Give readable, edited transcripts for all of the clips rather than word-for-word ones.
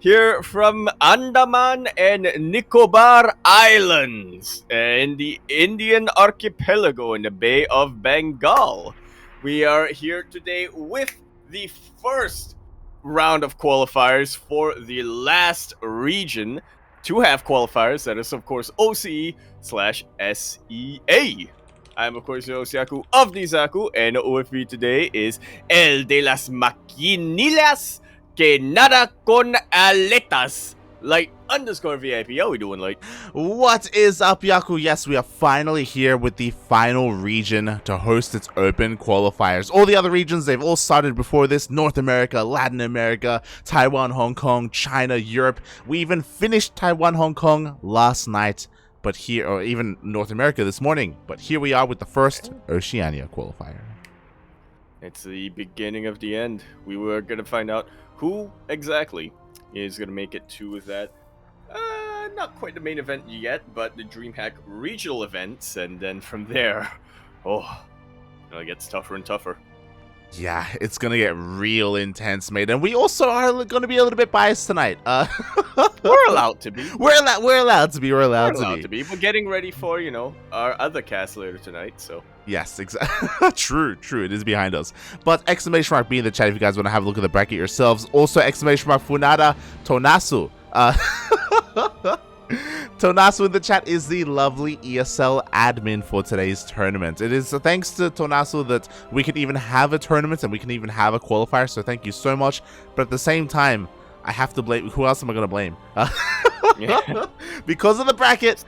here from Andaman and Nicobar Islands in the Indian archipelago in the Bay of Bengal. We are here today with the first round of qualifiers for the last region to have qualifiers. That is, of course, OCE/SEA. I'm, of course, Yakuzaku of Nizaku, and with me today is El de las Maquinilas que nada con aletas. Light_VIP. How we doing, Light? What is up, Yaku? Yes, we are finally here with the final region to host its open qualifiers. All the other regions, they've all started before this. North America, Latin America, Taiwan, Hong Kong, China, Europe. We even finished Taiwan, Hong Kong last night, but here, or even North America this morning. But here we are with the first Oceania qualifier. It's the beginning of the end. We were going to find out who exactly is going to make it to that, not quite the main event yet, but the DreamHack regional events, and then from there, it gets tougher and tougher. Yeah, it's gonna get real intense, mate. And we also are gonna be a little bit biased tonight. We're allowed to be. We're allowed to be. We're allowed to be. We're getting ready for, our other cast later tonight, so. Yes, exactly. True. It is behind us. But exclamation mark be in the chat if you guys want to have a look at the bracket yourselves. Also, exclamation mark Funada Tonasu. Tonasu in the chat is the lovely ESL admin for today's tournament. It is thanks to Tonasu that we can even have a tournament and we can even have a qualifier, so thank you so much. But at the same time, I have to blame... Who else am I going to blame? Because of the bracket,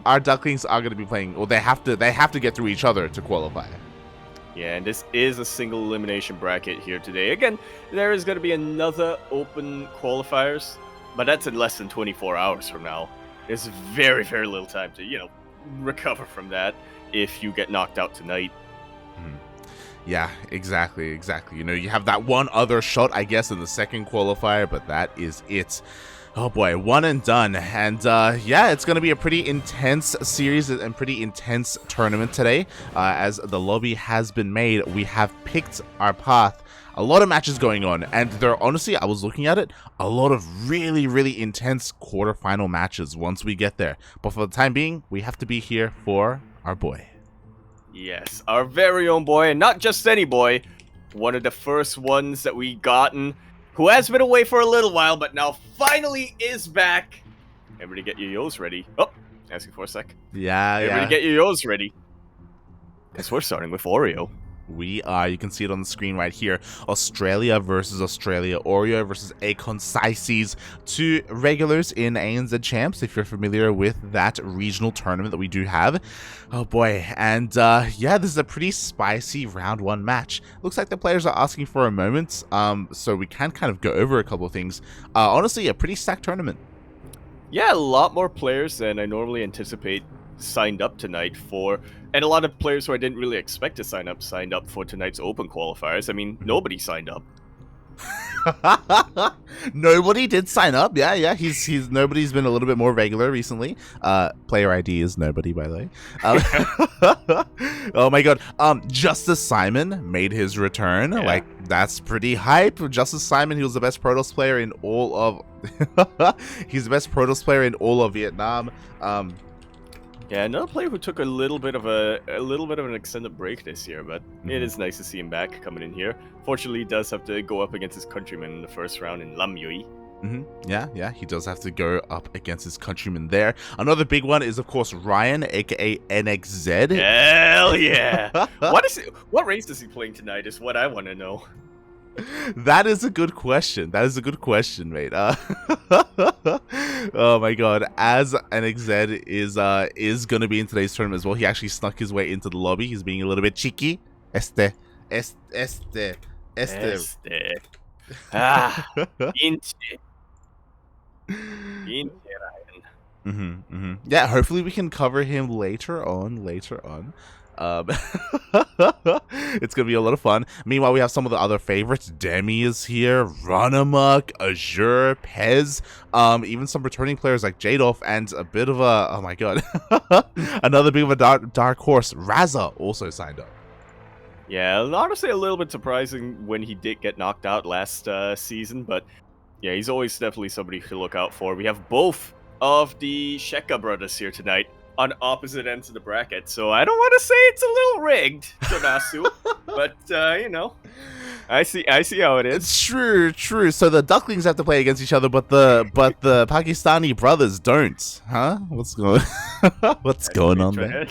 our Ducklings are going to be playing... Well, they have to get through each other to qualify. Yeah, and this is a single elimination bracket here today. Again, there is going to be another open qualifiers, but that's in less than 24 hours from now. There's very, very little time to, recover from that if you get knocked out tonight. Yeah, exactly. You have that one other shot, I guess, in the second qualifier, but that is it. Oh boy, one and done. And yeah, it's going to be a pretty intense series and pretty intense tournament today. As the lobby has been made, we have picked our path. A lot of matches going on, and there are, honestly, I was looking at it, a lot of really, really intense quarterfinal matches once we get there. But for the time being, we have to be here for our boy. Yes, our very own boy, and not just any boy. One of the first ones that we gotten, who has been away for a little while, but now finally is back. Everybody get your yos ready. Oh, asking for a sec. Everybody get your yos ready. Guess we're starting with Oreo. We are. You can see it on the screen right here. Australia versus Australia. Oreo versus Aconcises. Two regulars in ANZ Champs, if you're familiar with that regional tournament that we do have. Oh boy. And yeah, this is a pretty spicy round one match. Looks like the players are asking for a moment. So we can kind of go over a couple of things. Honestly, a pretty stacked tournament. Yeah, a lot more players than I normally anticipate signed up tonight for, and a lot of players who I didn't really expect to signed up for tonight's open qualifiers. I mean, nobody signed up. Nobody did sign up. Yeah. He's nobody's been a little bit more regular recently. Player ID is nobody, by the way. Oh my god. Justice Simon made his return. Yeah. Like, that's pretty hype. Justice Simon, he was the best Protoss player in all of he's the best Protoss player in all of Vietnam. Yeah, another player who took a little bit of an extended break this year, but it is nice to see him back coming in here. Fortunately, he does have to go up against his countryman in the first round in Lam Yui. Yeah, he does have to go up against his countryman there. Another big one is, of course, Ryan, aka NXZ. Hell yeah! What race is he playing tonight is what I want to know. That is a good question. Mate. Oh my god. As NXZ is gonna be in today's tournament as well. He actually snuck his way into the lobby. He's being a little bit cheeky. Este. Ah, Yeah, hopefully we can cover him later on. It's gonna be a lot of fun. Meanwhile, we have some of the other favorites. Demi is here, Runamuk, Azure, Pez, even some returning players like Jadolf, and a bit of a, oh my god, another bit of a dark horse, Raza, also signed up. Yeah, honestly a little bit surprising when he did get knocked out last season, but Yeah, he's always definitely somebody to look out for. We have both of the Sheka brothers here tonight on opposite ends of the bracket, so I don't want to say it's a little rigged, Jonasu, but I see how it is. It's true. So the Ducklings have to play against each other, but the Pakistani brothers don't, huh? What's going on there?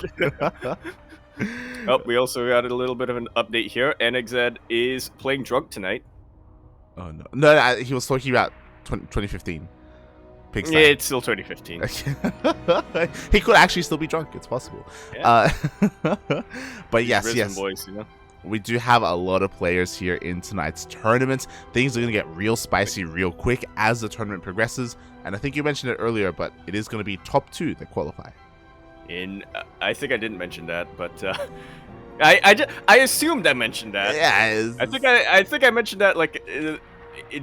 Oh, we also got a little bit of an update here. NXZ is playing drunk tonight. Oh no, he was talking about 2015. Yeah, it's still 2015. He could actually still be drunk. It's possible. Yeah. But yes. Boys, We do have a lot of players here in tonight's tournament. Things are going to get real spicy real quick as the tournament progresses. And I think you mentioned it earlier, but it is going to be top 2 that qualify. I think I didn't mention that, but I assumed I mentioned that. Yeah. I think I mentioned that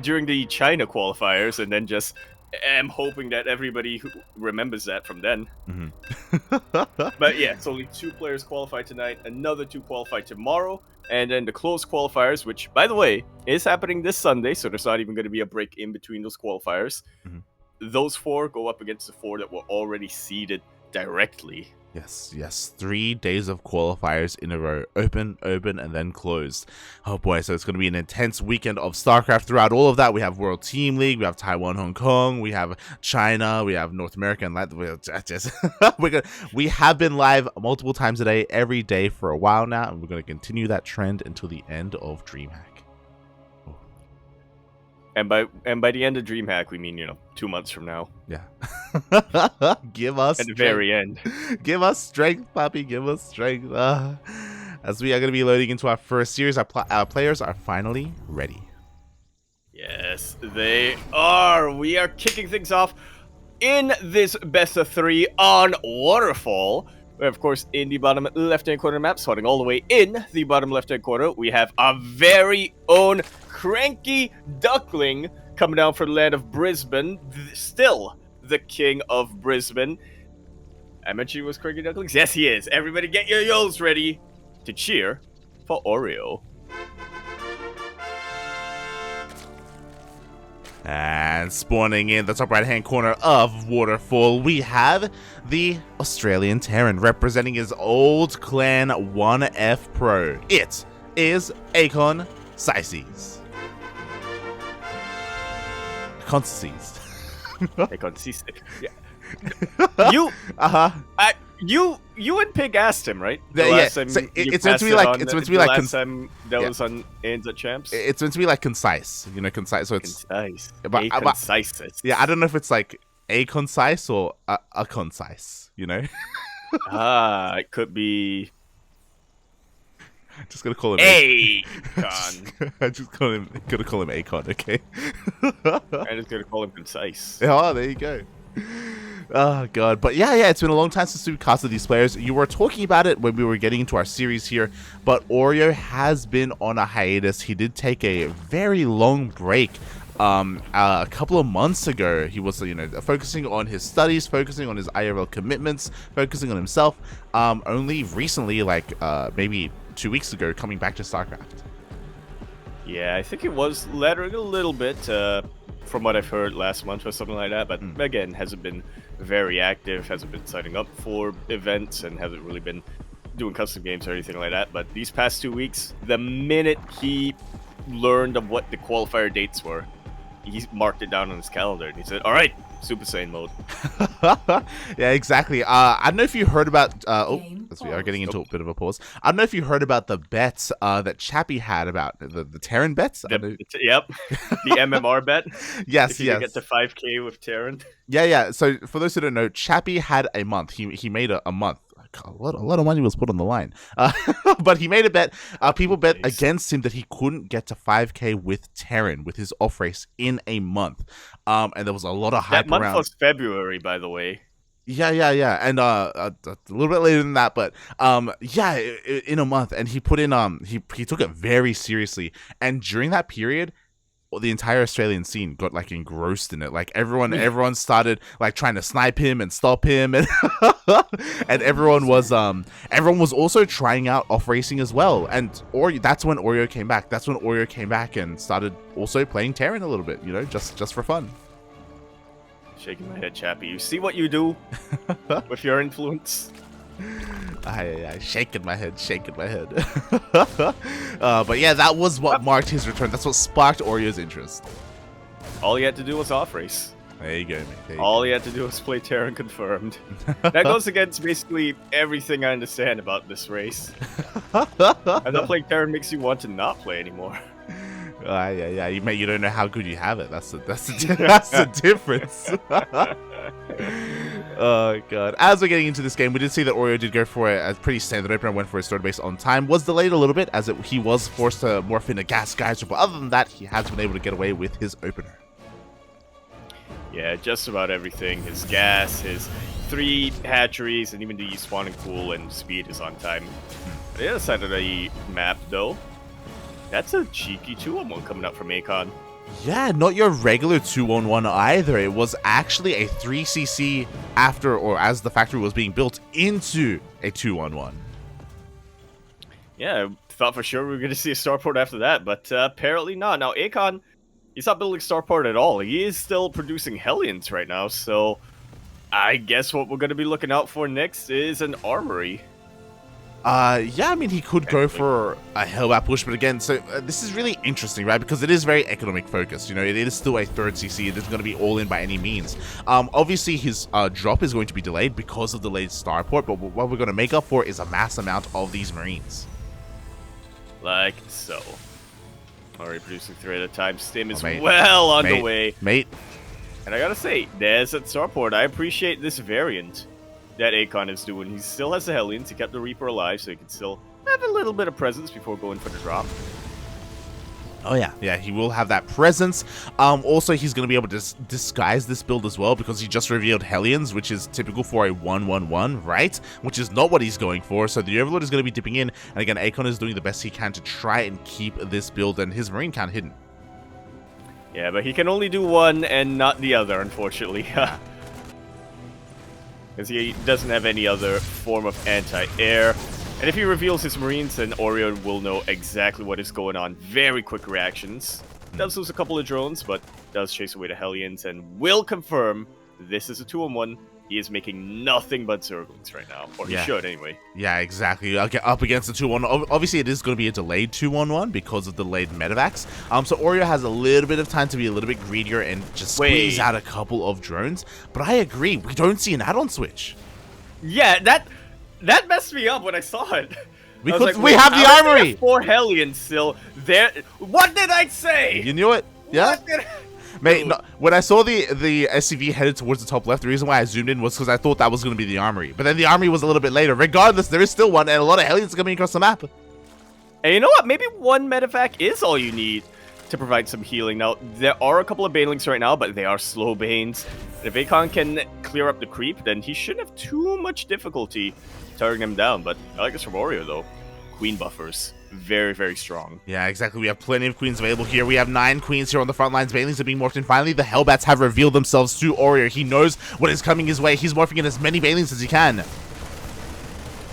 during the China qualifiers, and then just am hoping that everybody who remembers that from then. Mm-hmm. But yeah, it's only 2 players qualify tonight, another 2 qualify tomorrow, and then the closed qualifiers, which, by the way, is happening this Sunday, so there's not even going to be a break in between those qualifiers. Mm-hmm. Those 4 go up against the 4 that were already seeded directly. Yes. 3 days of qualifiers in a row. Open, and then closed. Oh boy, so it's going to be an intense weekend of StarCraft. Throughout all of that, we have World Team League, we have Taiwan, Hong Kong, we have China, we have North America, and we have been live multiple times a day, every day for a while now, and we're going to continue that trend until the end of DreamHack. And by the end of DreamHack, we mean 2 months from now. Yeah. Give us at the very end. Give us strength, Poppy. Give us strength. As we are going to be loading into our first series, our players are finally ready. Yes, they are. We are kicking things off in this best of 3 on Waterfall. Where, of course, in the bottom left-hand corner map, starting all the way in the bottom left-hand corner, we have our very own CranKy Duckling coming down from the land of Brisbane, still the king of Brisbane. I mentioned he was CranKy Ducklings? Yes, he is. Everybody get your yos ready to cheer for Oreo. And spawning in the top right-hand corner of Waterfall, we have the Australian Terran representing his old clan 1F Pro. It is Aconcises. Aconcises. Aconcises. Yeah. You and Pig asked him, right? It's meant to be like last time that was on Ends at Champs. It's meant to be like concise, concise. So it's concise. Concise. Yeah, I don't know if it's like a concise or a concise. It could be. Just gonna call him Acon. I'm just gonna call him Acon, okay? I'm just gonna call him concise. Oh, there you go. Oh god, but yeah, it's been a long time since we casted these players. You were talking about it when we were getting into our series here, but Oreo has been on a hiatus. He did take a very long break. A couple of months ago, he was focusing on his studies, focusing on his IRL commitments, focusing on himself. Only recently, maybe 2 weeks ago, coming back to StarCraft. Yeah, I think it was laddering a little bit from what I've heard last month or something like that, but again, hasn't been very active, hasn't been signing up for events, and hasn't really been doing custom games or anything like that. But these past 2 weeks, the minute he learned of what the qualifier dates were, he marked it down on his calendar and he said, all right, Super Saiyan mode. Yeah, exactly. I don't know if you heard about as we are getting into a bit of a pause, I don't know if you heard about the bets that Chappie had about the Terran bets. Yep, the MMR bet. Yes, if you get to 5k with Terran. Yeah. So for those who don't know, Chappie had a month. He made a month. A lot of money was put on the line. But he made a bet. People bet against him that he couldn't get to 5k with Terran, with his off race, in a month. And there was a lot of hype around. That month was February, by the way. Yeah. And a little bit later than that, but in a month. And he put in he took it very seriously. And during that period, the entire Australian scene got like engrossed in it. Like everyone started like trying to snipe him and stop him, and and everyone was also trying out off racing as well. And that's when Oreo came back. That's when Oreo came back and started also playing Terran a little bit, you know, just for fun. Shaking my head, Chappie. You see what you do with your influence? I shaking my head. But yeah, that was what marked his return. That's what sparked Oreo's interest. All he had to do was off race. There you go, mate. All he had to do was play Terran confirmed. That goes against basically everything I understand about this race. And not playing Terran makes you want to not play anymore. Yeah, you don't know how good you have it. That's the difference. Oh god. As we're getting into this game, we did see that Oreo did go for a pretty standard opener, went for his third base on time, was delayed a little bit as he was forced to morph in a gas geyser, but other than that, he has been able to get away with his opener. Yeah, just about everything. His gas, his 3 hatcheries, and even the spawn and cool and speed is on time. The other side of the map, though, that's a cheeky 2-on-1 coming up from Akon. Yeah, not your regular 2-on-1 either. It was actually a 3cc after or as the factory was being built into a 2-on-1. Yeah, I thought for sure we were going to see a starport after that, but apparently not. Now, Akon, he's not building starport at all. He is still producing Hellions right now, so I guess what we're going to be looking out for next is an armory. Yeah, I mean, he could go for a Hellbat push, but again, so this is really interesting, right? Because it is very economic focused, you know, it is still a 3rd CC, it isn't going to be all in by any means. Obviously, his drop is going to be delayed because of delayed starport, but what we're going to make up for is a mass amount of these Marines. Like so. Already producing 3 at a time. Stim is well underway. Mate. And I gotta say, there's at starport. I appreciate this variant that Akon is doing. He still has the Hellions. He kept the Reaper alive, so he can still have a little bit of presence before going for the drop. Oh yeah, he will have that presence. Also, he's going to be able to disguise this build as well because he just revealed Hellions, which is typical for a 1-1-1, right? Which is not what he's going for. So the Overlord is going to be dipping in, and again, Akon is doing the best he can to try and keep this build and his Marine count hidden. Yeah, but he can only do one and not the other, unfortunately. Because he doesn't have any other form of anti-air. And if he reveals his Marines, then Oreo will know exactly what is going on. Very quick reactions. Does lose a couple of drones, but does chase away the Hellions and will confirm this is a 2-on-1. He is making nothing but Zerglings right now. Or he should, anyway. Yeah, exactly. I'll get up against the 2-1. Obviously, it is going to be a delayed 2-1-1 because of delayed medevacs. So Oreo has a little bit of time to be a little bit greedier and just squeeze out a couple of drones. But I agree. We don't see an add-on switch. Yeah, that messed me up when I saw it. We have the armory. 4 Hellions still there. What did I say? You knew it. Yeah. Mate, no, when I saw the SCV headed towards the top left, the reason why I zoomed in was because I thought that was going to be the armory. But then the armory was a little bit later. Regardless, there is still one, and a lot of Hellions are coming across the map. And you know what? Maybe 1 medevac is all you need to provide some healing. Now, there are a couple of Banelings right now, but they are slow Banes. And if Akon can clear up the creep, then he shouldn't have too much difficulty targeting him down. But I like this from Oreo, though. Queen buffers. Very, very strong. Yeah, exactly. We have plenty of queens available here. We have 9 queens here on the front lines. Banelings are being morphed in. Finally, the Hellbats have revealed themselves to Oreo. He knows what is coming his way. He's morphing in as many Banelings as he can.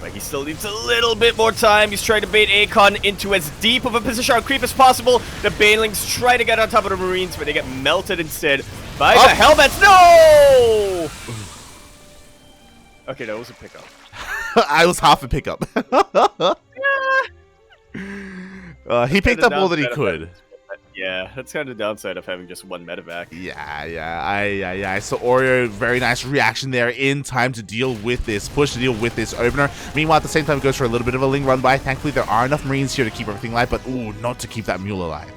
But he still needs a little bit more time. He's trying to bait Akon into as deep of a position on creep as possible. The Banelings try to get on top of the Marines, but they get melted instead by the Hellbats. No! Okay, that was a pickup. I was half a pickup. He picked up all that he could. Yeah, that's kind of the downside of having just 1 medevac. Yeah. So Oreo, very nice reaction there in time to deal with this push, to deal with this opener. Meanwhile, at the same time, it goes for a little bit of a Ling run by. Thankfully, there are enough Marines here to keep everything alive, but ooh, not to keep that mule alive.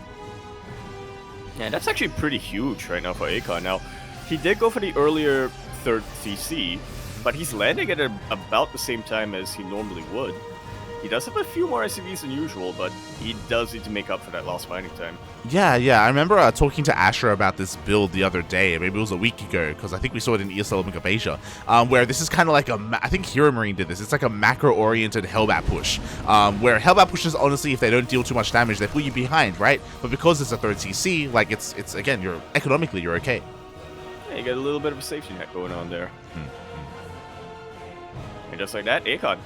Yeah, that's actually pretty huge right now for Akon. Now, he did go for the earlier 3rd CC, but he's landing at about the same time as he normally would. He does have a few more SCVs than usual, but he does need to make up for that lost fighting time. Yeah, I remember talking to Asher about this build the other day, maybe it was a week ago, because I think we saw it in ESL Omega Beta, where this is kind of like I think Hero Marine did this. It's like a macro-oriented Hellbat push, where Hellbat pushes, honestly, if they don't deal too much damage, they put you behind, right? But because it's a third CC, like, it's again, economically, you're okay. Yeah, you got a little bit of a safety net going on there. And just like that, Akon,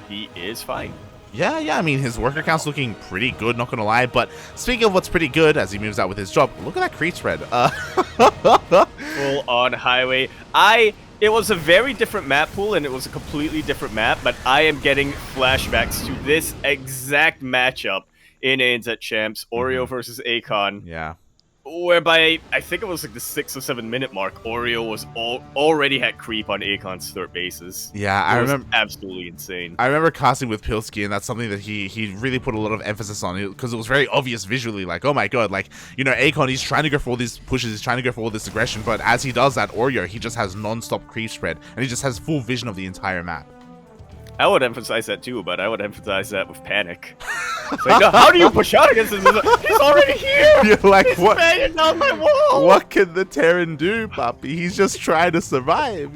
he is fine. Yeah, I mean, his worker count's looking pretty good, not gonna lie. But speaking of what's pretty good, as he moves out with his job, look at that creep spread. Full on highway. It was a very different map pool, and it was a completely different map, but I am getting flashbacks to this exact matchup in ANZ Champs, Oreo versus Akon. Yeah. Whereby, I think it was like the 6 or 7 minute mark, Oreo was already had creep on Akon's third bases. Yeah, I remember. Absolutely insane. I remember casting with Pilsky, and that's something that he really put a lot of emphasis on, because it was very obvious visually, like, oh my god, like, you know, Akon, he's trying to go for all these pushes, he's trying to go for all this aggression, but as he does that, Oreo, he just has non-stop creep spread, and he just has full vision of the entire map. I would emphasize that too, but I would emphasize that with panic. It's like, no, how do you push out against this? He's already here! You're like, he's what? banging down my wall! What can the Terran do, Poppy? He's just trying to survive.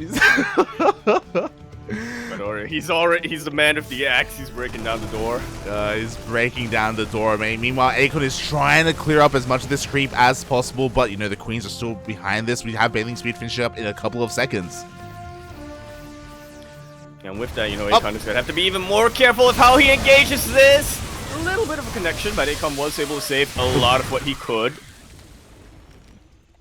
But he's the man of the axe. He's breaking down the door. He's breaking down the door, mate. Meanwhile, Akon is trying to clear up as much of this creep as possible, but, you know, the Queens are still behind this. We have Bathing Speed finishing up in a couple of seconds. And with that, you know, Akon is going to have to be even more careful with how he engages this. A little bit of a connection, but Akon was able to save a lot of what he could.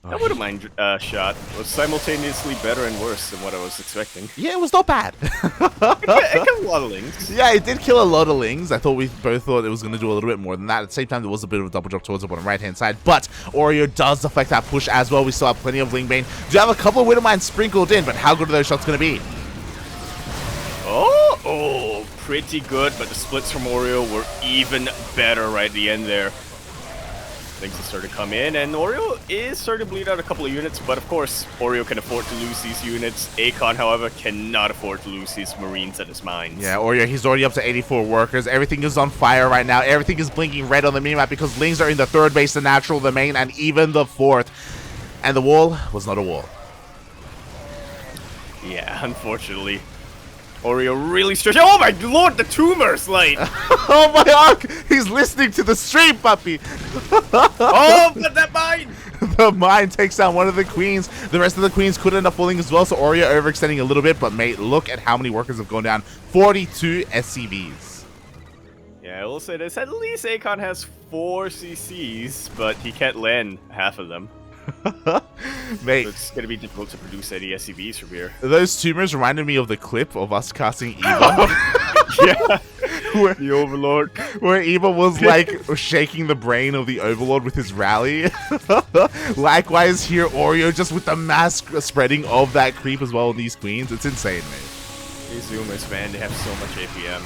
I wouldn't mind shot. It was simultaneously better and worse than what I was expecting. Yeah, it was not bad. It killed a lot of lings. Yeah, it did kill a lot of lings. I thought we both thought it was going to do a little bit more than that. At the same time, there was a bit of a double drop towards the bottom right-hand side, but Oreo does deflect that push as well. We still have plenty of Ling Bane. Do have a couple of Widowmines sprinkled in, but how good are those shots going to be? Oh, pretty good, but the splits from Oreo were even better right at the end there. Things have started to come in, and Oreo is starting to bleed out a couple of units, but of course, Oreo can afford to lose these units. Akon, however, cannot afford to lose these Marines and his mines. Yeah, Oreo, he's already up to 84 workers. Everything is on fire right now. Everything is blinking red on the minimap because Lings are in the third base, the natural, the main, and even the fourth. And the wall was not a wall. Yeah, unfortunately. Oreo really stretched. Oh my lord, the tumors, like. Oh my god, he's listening to the stream, puppy. Oh, but that mine. The mine takes down one of the queens. The rest of the queens could end up falling as well, so Oreo overextending a little bit, but mate, look at how many workers have gone down. 42 SCVs. Yeah, I will say this. At least Akon has 4 CCs, but he can't land half of them. Mate, so it's gonna be difficult to produce any SCVs from here. Those tumors reminded me of the clip of us casting Eva. Yeah, the Overlord, where Eva was like shaking the brain of the Overlord with his rally. Likewise here, Oreo just with the mass spreading of that creep as well in these queens. It's insane, mate. These Zoomers, man, they have so much APM.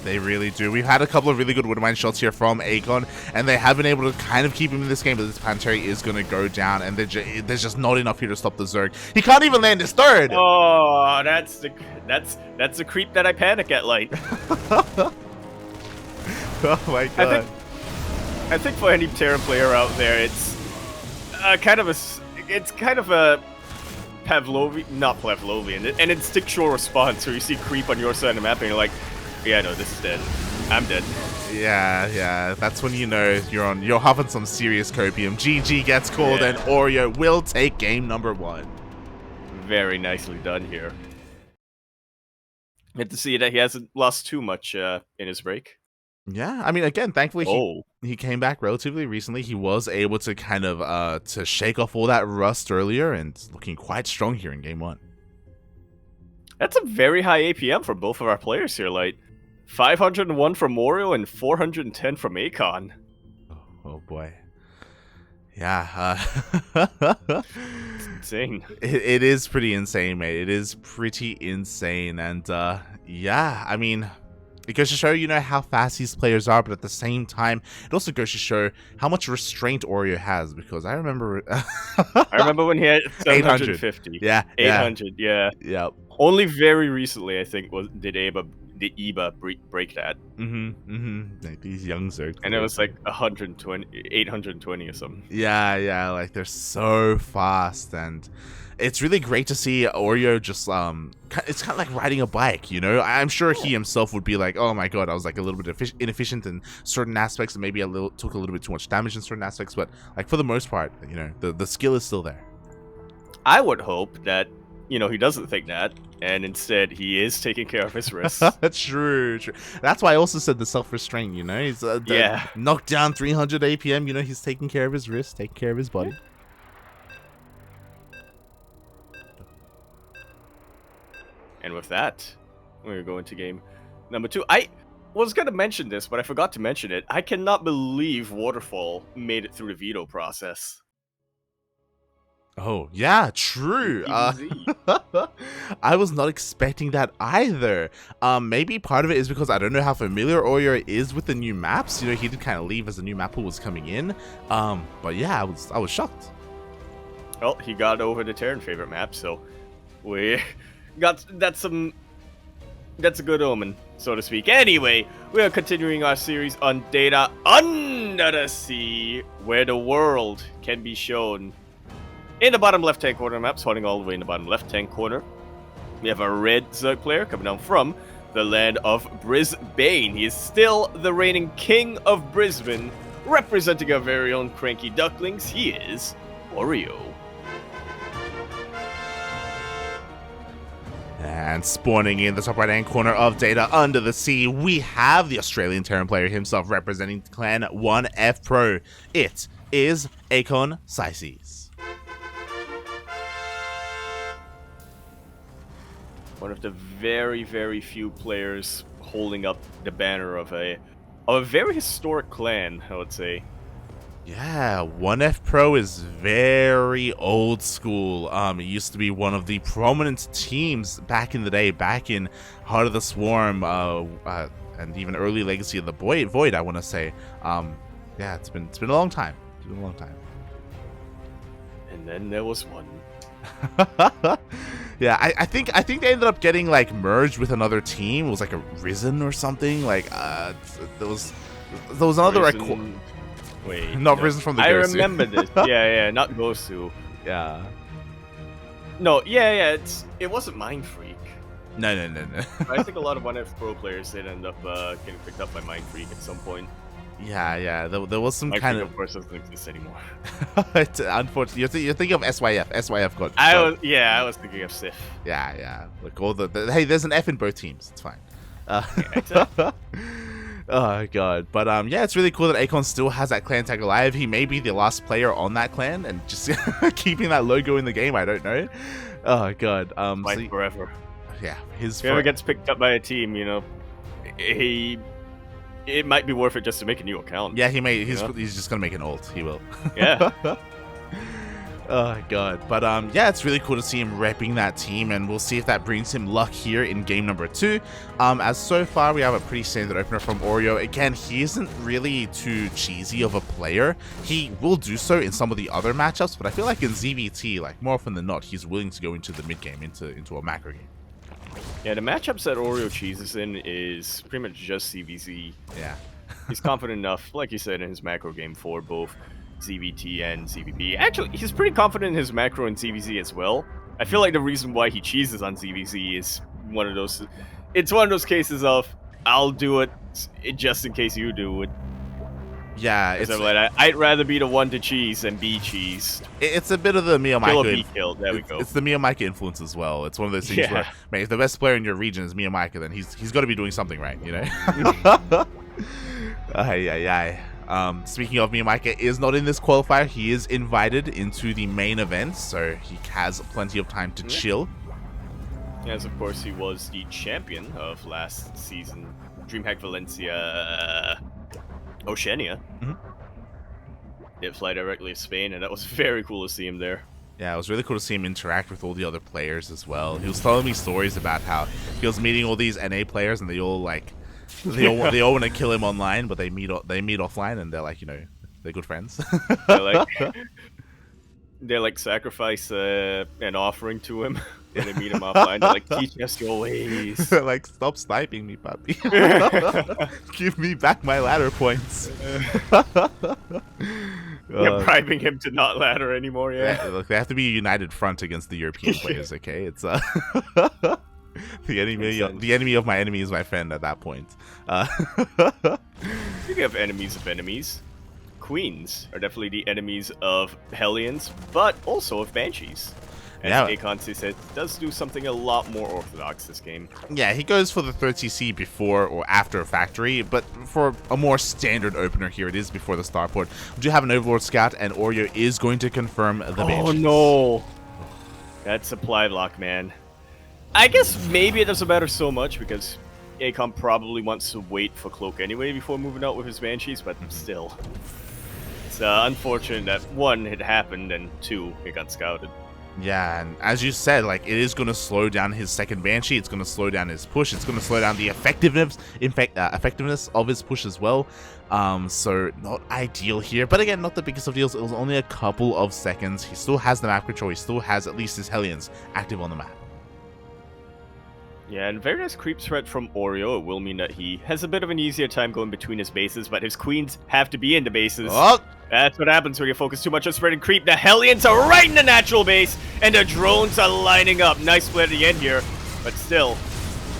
They really do. We've had a couple of really good Widowmine shots here from Akon, and they have been able to kind of keep him in this game, but this Pantera is going to go down, and there's just not enough here to stop the Zerg. He can't even land his third! Oh, that's the creep that I panic at, like. Oh my god. I think for any Terran player out there, it's kind of a Pavlovian, not Pavlovian, an instinctual response where you see creep on your side of the map and you're like, yeah, no, this is dead. I'm dead. Yeah, that's when you know you're huffing some serious copium. GG gets called, and Oreo will take game number 1. Very nicely done here. Good to see that he hasn't lost too much in his break. Yeah, I mean, again, thankfully he came back relatively recently. He was able to kind of to shake off all that rust earlier, and looking quite strong here in game 1. That's a very high APM for both of our players here, like 501 from Oreo and 410 from Akon. Oh boy. Yeah. It's insane. It is pretty insane, mate. It is pretty insane. And yeah, I mean, it goes to show, you know, how fast these players are, but at the same time, it also goes to show how much restraint Oreo has, because I remember... I remember when he had 750. 800. Yeah. 800, yeah. Yep. Only very recently, I think, did Aba the EBA break that. Like these young Zerg And it players. was like 820 or something. Yeah, like they're so fast, and it's really great to see Oreo just it's kind of like riding a bike, you know. I'm sure he himself would be like, oh my god, I was like a little bit inefficient in certain aspects, and maybe took a little bit too much damage in certain aspects, but like for the most part, you know, the skill is still there. I would hope that, you know, he doesn't think that, and instead he is taking care of his wrists. True. That's why I also said the self-restraint, you know. He's knocked down 300 APM, you know, he's taking care of his wrist, taking care of his body. And with that, we're going to game number 2. I was going to mention this, but I forgot to mention it. I cannot believe Waterfall made it through the veto process. Oh, yeah, true. I was not expecting that either. Maybe part of it is because I don't know how familiar Oreo is with the new maps. You know, he did kind of leave as the new map pool was coming in. But yeah, I was shocked. Well, he got over the Terran favorite map, so we got that's a good omen, so to speak. Anyway, we are continuing our series on data under the sea, where the world can be shown. In the bottom left-hand corner of the map, starting all the way in the bottom left-hand corner, we have a red Zerg player coming down from the land of Brisbane. He is still the reigning king of Brisbane, representing our very own CranKy Ducklings. He is Oreo. And spawning in the top right-hand corner of data under the sea, we have the Australian Terran player himself representing Clan 1F Pro. It is Aconcises. One of the very, very few players holding up the banner of a very historic clan, I would say. Yeah, 1F Pro is very old school. It used to be one of the prominent teams back in the day, back in Heart of the Swarm, and even early Legacy of the Void, I want to say. Yeah, it's been a long time. It's been a long time. And then there was one. Yeah, I think they ended up getting like merged with another team. It was like a Risen or something. Like there was another Wait, not no. Risen from the I Gosu. remember this. Yeah, not Gosu. Yeah. No, yeah, it wasn't Mind Freak. No. I think a lot of 1F Pro players did end up getting picked up by Mind Freak at some point. Yeah. There was some Mind kind Freak, of course, doesn't exist anymore. Unfortunately, you're thinking of SYF. SYF got. I was thinking of Sif. Yeah. Look, all the hey, there's an F in both teams. It's fine. Yeah, exactly. Oh god, but yeah, it's really cool that Akon still has that clan tag alive. He may be the last player on that clan, and just keeping that logo in the game. I don't know. Oh god, Fight forever. Yeah, if he ever gets picked up by a team, you know, it might be worth it just to make a new account. Yeah, he may. He's just gonna make an ult. He will. Yeah. Oh god, but yeah, it's really cool to see him repping that team, and we'll see if that brings him luck here in game number 2. As so far we have a pretty standard opener from Oreo. Again, he isn't really too cheesy of a player. He will do so in some of the other matchups, but I feel like in ZvT, like more often than not, he's willing to go into the mid game, into a macro game. Yeah, the matchups that Oreo cheeses in is pretty much just CVZ. Yeah. He's confident enough, like you said, in his macro game for both ZvT and ZvP. Actually, he's pretty confident in his macro and ZvZ as well. I feel like the reason why he cheeses on ZvZ is one of those... It's one of those cases of, I'll do it just in case you do it. Yeah, it's like, I'd rather be the one to cheese than be cheesed. It's a bit of the Mia Micah. There we go. It's the Mia Micah influence as well. It's one of those things where, man, if the best player in your region is Mia Micah, then he's got to be doing something right, you know. Speaking of, Mia Micah is not in this qualifier. He is invited into the main event, so he has plenty of time to chill. As of course, he was the champion of last season, DreamHack Valencia. Oceania. Did fly directly to Spain, and that was very cool to see him there. Yeah, it was really cool to see him interact with all the other players as well. He was telling me stories about how he was meeting all these NA players, and they all want to kill him online, but they meet offline, and they're like, you know, they're good friends. they like sacrifice an offering to him. Yeah, they meet him offline. They're like, teach us your ways. Like, stop sniping me, puppy. Give me back my ladder points. You're bribing him to not ladder anymore, yeah. Look, they have to be a united front against the European players, okay? It's the enemy of my enemy is my friend at that point. Speaking of enemies, Queens are definitely the enemies of Hellions, but also of Banshees. As Aconcises does do something a lot more orthodox this game. Yeah, he goes for the 30C before or after Factory, but for a more standard opener here, it is before the starport. We do have an Overlord Scout, and Oreo is going to confirm the Banshees. Oh no! That supply block, man. I guess maybe it doesn't matter so much, because Akon probably wants to wait for Cloak anyway before moving out with his Banshees, but still. It's unfortunate that, one, it happened, and two, it got scouted. Yeah, and as you said, like, it is going to slow down his second Banshee, it's going to slow down his push, it's going to slow down the effectiveness of his push as well. So not ideal here, but again, not the biggest of deals. It was only a couple of seconds. He still has the map control, he still has at least his Hellions active on the map. Yeah, and very nice creep spread from Oreo. It will mean that he has a bit of an easier time going between his bases, but his queens have to be in the bases. Oh! That's what happens when you focus too much on spreading creep. The Hellions are right in the natural base, and the drones are lining up. Nice split at the end here, but still,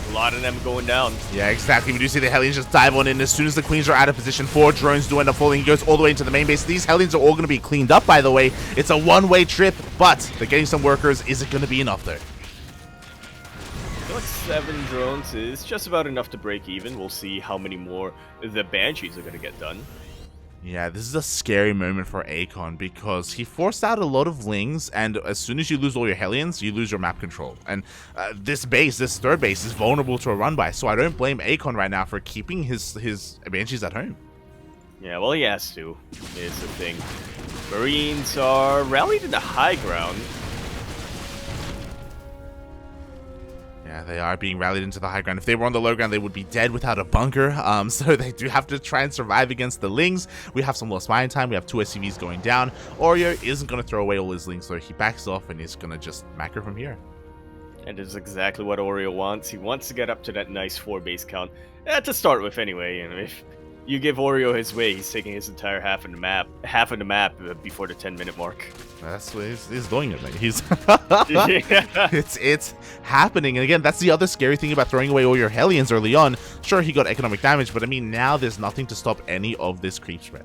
a lot of them going down. Yeah, exactly. We do see the Hellions just dive on in as soon as the queens are out of position. 4 drones do end up falling. He goes all the way into the main base. These Hellions are all going to be cleaned up, by the way. It's a one-way trip, but they're getting some workers. Is it going to be enough, though? 7 drones is just about enough to break even. We'll see how many more the Banshees are going to get done. Yeah, this is a scary moment for Akon because he forced out a lot of lings, and as soon as you lose all your Hellions, you lose your map control. And this third base, is vulnerable to a run by, so I don't blame Akon right now for keeping his Banshees at home. Yeah, well, he has to, is the thing. Marines are rallied in the high ground. Yeah, they are being rallied into the high ground. If they were on the low ground, they would be dead without a bunker. So they do have to try and survive against the lings. We have some lost mine time. We have 2 SCVs going down. Oreo isn't going to throw away all his lings, so he backs off and he's going to just macro from here. And this is exactly what Oreo wants. He wants to get up to that nice 4 base count. To start with, anyway. You know, if you give Oreo his way, he's taking his entire half of the map before the 10-minute mark. That's what he's doing it, man. He's yeah. it's happening. And again, that's the other scary thing about throwing away all your Hellions early on. Sure, he got economic damage, but I mean, now there's nothing to stop any of this creep spread.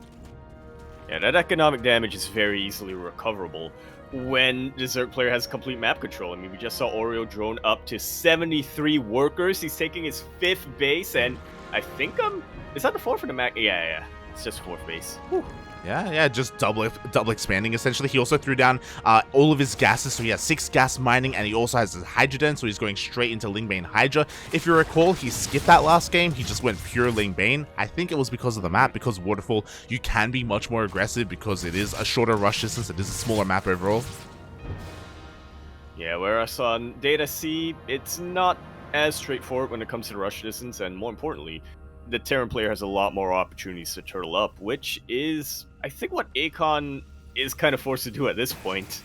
Yeah, that economic damage is very easily recoverable when the Zerg player has complete map control. I mean, we just saw Oreo drone up to 73 workers. He's taking his 5th base, and I think is that the 4th for the Mac? Yeah. It's just 4th base. Whew. Yeah, just double expanding, essentially. He also threw down all of his gases, so he has 6 gas mining, and he also has his Hydroden, so he's going straight into Lingbane Hydra. If you recall, he skipped that last game. He just went pure Lingbane. I think it was because of the map, because Waterfall, you can be much more aggressive because it is a shorter rush distance, it is a smaller map overall. Yeah, whereas on Data C, it's not as straightforward when it comes to rush distance, and more importantly, the Terran player has a lot more opportunities to turtle up, which is, I think, what Akon is kind of forced to do at this point.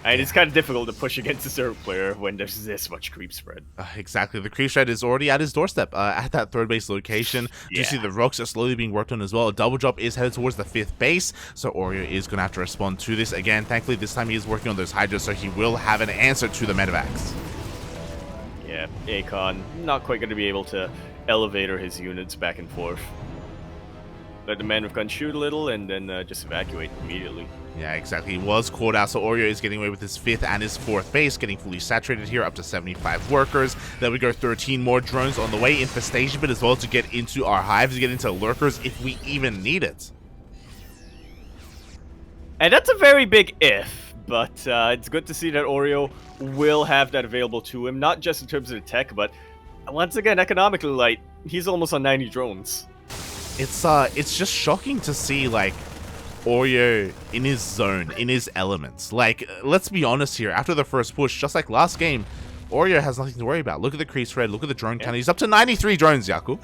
And it's kind of difficult to push against the Zerg player when there's this much creep spread. Exactly. The creep spread is already at his doorstep at that 3rd base location. Yeah. You see the rocks are slowly being worked on as well. A double drop is headed towards the 5th base, so Oreo is going to have to respond to this. Again, thankfully, this time he is working on those Hydras, so he will have an answer to the medevacs. Yeah, Akon not quite going to be able to elevator his units back and forth. Let the man with gun shoot a little and then just evacuate immediately. Yeah, exactly. He was called out, so Oreo is getting away with his 5th and his 4th base, getting fully saturated here, up to 75 workers. Then we go 13 more drones on the way, infestation bit as well to get into our hives, to get into lurkers if we even need it. And that's a very big if, but it's good to see that Oreo will have that available to him, not just in terms of the tech, but once again, economically light. He's almost on 90 drones. It's just shocking to see, like, Oreo in his zone, in his elements. Like, let's be honest here, after the first push, just like last game, Oreo has nothing to worry about. Look at the crease spread. Look at the drone count. He's up to 93 drones, Yaku.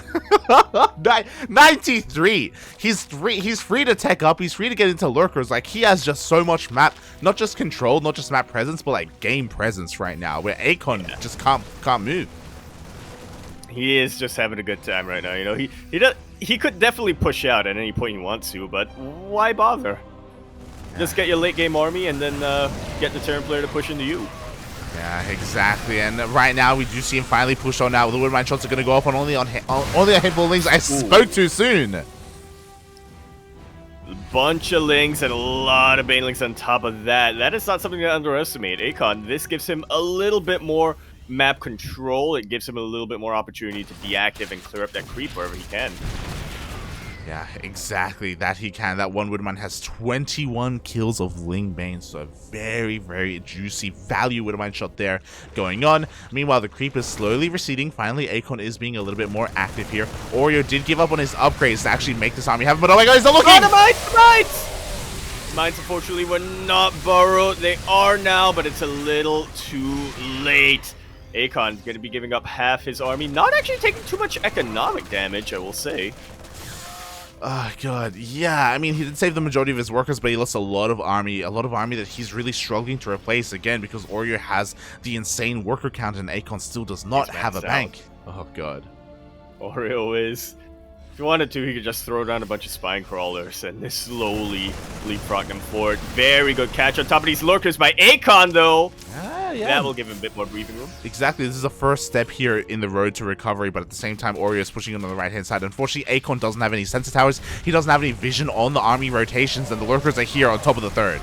93. He's free to tech up. He's free to get into lurkers. Like, he has just so much map, not just control, not just map presence, but like game presence right now, where Acon just can't move. He is just having a good time right now. You know, he could definitely push out at any point he wants to, but why bother? Just get your late game army and then get the turn player to push into you. Yeah, exactly. And right now we do see him finally push on now. The Woodmine shots are going to go off on only a handful of lings. I spoke too soon. A bunch of lings and a lot of banelings on top of that. That is not something to underestimate. Acon, this gives him a little bit more map control. It gives him a little bit more opportunity to be active and clear up that creep wherever he can. Yeah, exactly. That he can. That one Woodman has 21 kills of Ling Bane, so a very, very juicy value Woodmine shot there going on. Meanwhile, the creep is slowly receding. Finally, Acon is being a little bit more active here. Oreo did give up on his upgrades to actually make this army happen, but oh my god, he's not looking! Oh, the mines! Mines, unfortunately, were not burrowed. They are now, but it's a little too late. Akon's going to be giving up half his army. Not actually taking too much economic damage, I will say. Oh god, yeah, I mean, he did save the majority of his workers, but he lost a lot of army that he's really struggling to replace, again, because Oreo has the insane worker count and Acon still does not have a bank. Oh god. Oreo is... If he wanted to, he could just throw down a bunch of spine crawlers and this slowly leapfrog them forward. Very good catch on top of these lurkers by Acon, though. Yeah. That will give him a bit more breathing room. Exactly. This is a first step here in the road to recovery, but at the same time, Oreo is pushing him on the right-hand side. Unfortunately, Acon doesn't have any sensor towers. He doesn't have any vision on the army rotations, and the lurkers are here on top of the third.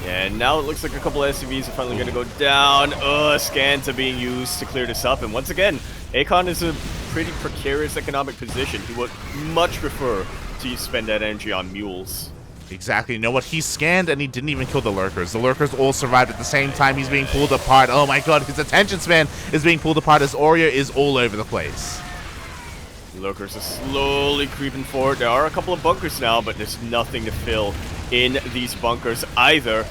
Yeah, and now it looks like a couple of SCVs are finally going to go down. Scans are being used to clear this up, and once again, Acon is a pretty precarious economic position. He would much prefer to spend that energy on mules. Exactly. You know what? He scanned and he didn't even kill the lurkers. The lurkers all survived at the same time. He's being pulled apart. Oh my god, his attention span is being pulled apart as Oreo is all over the place. The lurkers are slowly creeping forward. There are a couple of bunkers now, but there's nothing to fill in these bunkers either.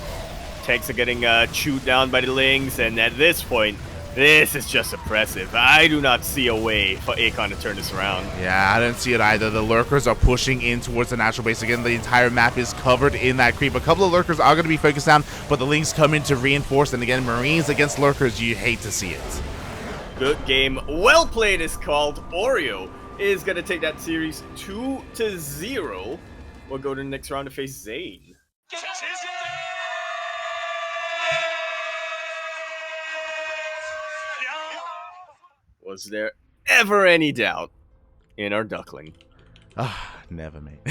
Tanks are getting chewed down by the lings, and at this point, this is just oppressive. I do not see a way for Acon to turn this around. Yeah, I don't see it either. The lurkers are pushing in towards the natural base. Again, the entire map is covered in that creep. A couple of lurkers are going to be focused down, but the lings come in to reinforce. And again, Marines against lurkers, you hate to see it. Good game. Well played is called. Oreo is going to take that series 2-0. We'll go to the next round to face Zane. Was there ever any doubt in our Duckling? Never, mate.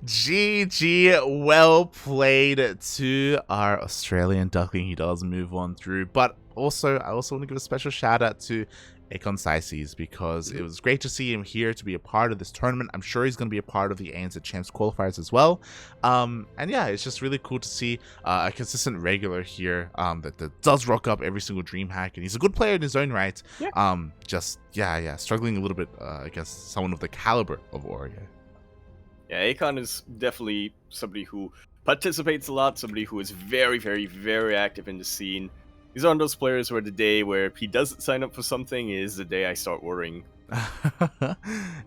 GG, well played to our Australian Duckling. He does move on through, but also I also want to give a special shout out to Aconcises, because it was great to see him here to be a part of this tournament. I'm sure he's going to be a part of the ANZ Champs qualifiers as well. And yeah, it's just really cool to see a consistent regular here that does rock up every single DreamHack, and he's a good player in his own right. Yeah. Struggling a little bit against someone of the caliber of Oreo. Yeah, Acon is definitely somebody who participates a lot, somebody who is very, very, very active in the scene. He's one of those players where the day where if he doesn't sign up for something is the day I start worrying.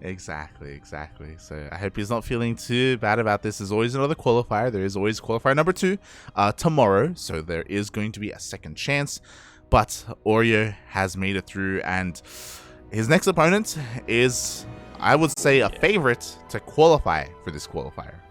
Exactly. So I hope he's not feeling too bad about this. There's always another qualifier. There is always qualifier number 2 tomorrow. So there is going to be a second chance. But Oreo has made it through, and his next opponent is, I would say, a favorite to qualify for this qualifier.